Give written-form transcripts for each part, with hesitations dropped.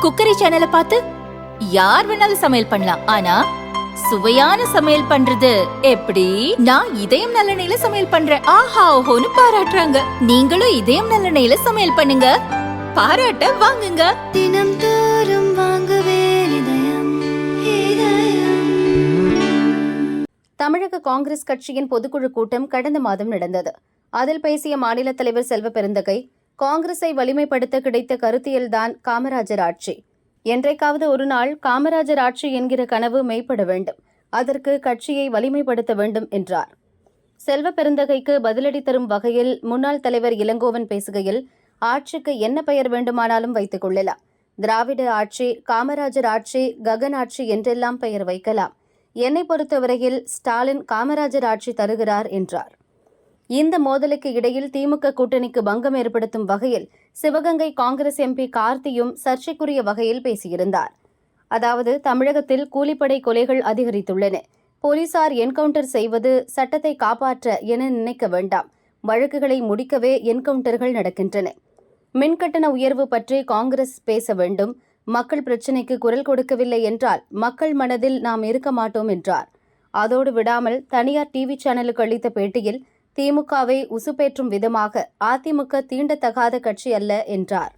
Cookery சேனலை பார்த்து யார் வேணாலும் சமையல் பண்ணலாம். ஆனா சுவையான சமையல் பண்றது எப்படி? நான் இதயம் நல்லெண்ணெயில சமையல் பண்றேன். ஆஹா ஓஹோன்னு பாராட்டுறாங்க. நீங்களும் இதயம் நல்லெண்ணெயில சமையல் பண்ணுங்க, பாராட்ட வாங்குங்க. தினம் தோறும் வாங்குவே இதயம். தமிழக காங்கிரஸ் கட்சியின் பொதுக்குழு கூட்டம் கடந்த மாதம் நடந்தது. அதில் பேசிய மாநில தலைவர் செல்வ பெருந்தகை, காங்கிரஸை வலிமைப்படுத்த கிடைத்த கருத்தியல்தான் காமராஜர் ஆட்சி. என்றைக்காவது ஒரு நாள் காமராஜர் ஆட்சி என்கிற கனவு மெய்ப்பட வேண்டும். அதற்கு கட்சியை வலிமைப்படுத்த வேண்டும் என்றார். செல்வ பெருந்தகைக்கு பதிலடி தரும் வகையில் முன்னாள் தலைவர் இளங்கோவன் பேசுகையில், ஆட்சிக்கு என்ன பெயர் வேண்டுமானாலும் வைத்துக் கொள்ளலாம். திராவிட ஆட்சி, காமராஜர் ஆட்சி, ககன் ஆட்சி என்றெல்லாம் பெயர் வைக்கலாம். என்னை பொறுத்தவரையில் ஸ்டாலின் காமராஜர் ஆட்சி தருகிறார் என்றார். இந்த மோதலுக்கு இடையில் திமுக கூட்டணிக்கு பங்கம் ஏற்படுத்தும் வகையில் சிவகங்கை காங்கிரஸ் எம்பி கார்த்தியும் சர்ச்சைக்குரிய வகையில் பேசியிருந்தார். அதாவது, தமிழகத்தில் கூலிப்படை கொலைகள் அதிகரித்துள்ளன. போலீசார் என்கவுண்டர் செய்வது சட்டத்தை காப்பாற்ற என நினைக்க வேண்டாம். வழக்குகளை முடிக்கவே என்கவுண்டர்கள் நடக்கின்றன. மின்கட்டண உயர்வு பற்றி காங்கிரஸ் பேச வேண்டும். மக்கள் பிரச்சினைக்கு குரல் கொடுக்கவில்லை என்றால் மக்கள் மனதில் நாம் இருக்க மாட்டோம் என்றார். அதோடு விடாமல் தனியார் டிவி சேனலுக்கு அளித்த பேட்டியில், திமுகவை உசுப்பேற்றும் விதமாக அதிமுக தீண்டத்தகாத கட்சி அல்ல என்றார்.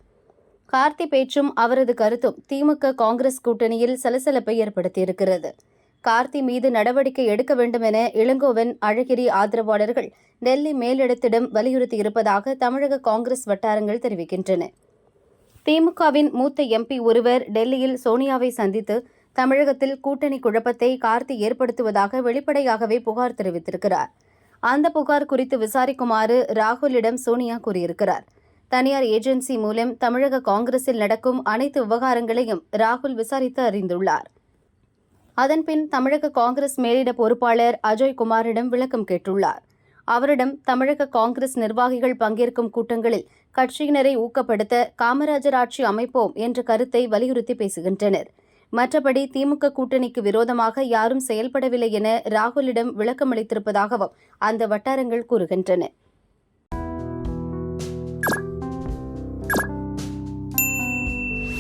கார்த்தி பேச்சும் அவரது கருத்தும் திமுக காங்கிரஸ் கூட்டணியில் சலசலப்பை ஏற்படுத்தியிருக்கிறது. கார்த்தி மீது நடவடிக்கை எடுக்க வேண்டும் என இளங்கோவன், அழகிரி ஆதரவாளர்கள் டெல்லி மேலிடத்திடம் வலியுறுத்தியிருப்பதாக தமிழக காங்கிரஸ் வட்டாரங்கள் தெரிவிக்கின்றன. திமுகவின் மூத்த எம்பி ஒருவர் டெல்லியில் சோனியாவை சந்தித்து தமிழகத்தில் கூட்டணி குழப்பத்தை கார்த்தி ஏற்படுத்துவதாக வெளிப்படையாகவே புகார் தெரிவித்திருக்கிறார். அந்த புகார் குறித்து விசாரிக்குமாறு ராகுலிடம் சோனியா கூறியிருக்கிறார். தனியார் ஏஜென்சி மூலம் தமிழக காங்கிரஸில் நடக்கும் அனைத்து விவகாரங்களையும் ராகுல் விசாரித்து அறிந்துள்ளார். அதன்பின் தமிழக காங்கிரஸ் மேலிட பொறுப்பாளர் அஜய் குமாரிடம் விளக்கம் கேட்டுள்ளார். அவரிடம் தமிழக காங்கிரஸ் நிர்வாகிகள் பங்கேற்கும் கூட்டங்களில் கட்சியினரை ஊக்கப்படுத்த காமராஜர் ஆட்சி அமைப்போம் என்ற கருத்தை வலியுறுத்தி பேசுகின்றனர். மற்றபடி திமுக கூட்டணிக்கு விரோதமாக யாரும் செயல்படவில்லை என ராகுலிடம் விளக்கமளித்திருப்பதாகவும் அந்த வட்டாரங்கள் கூறுகின்றன.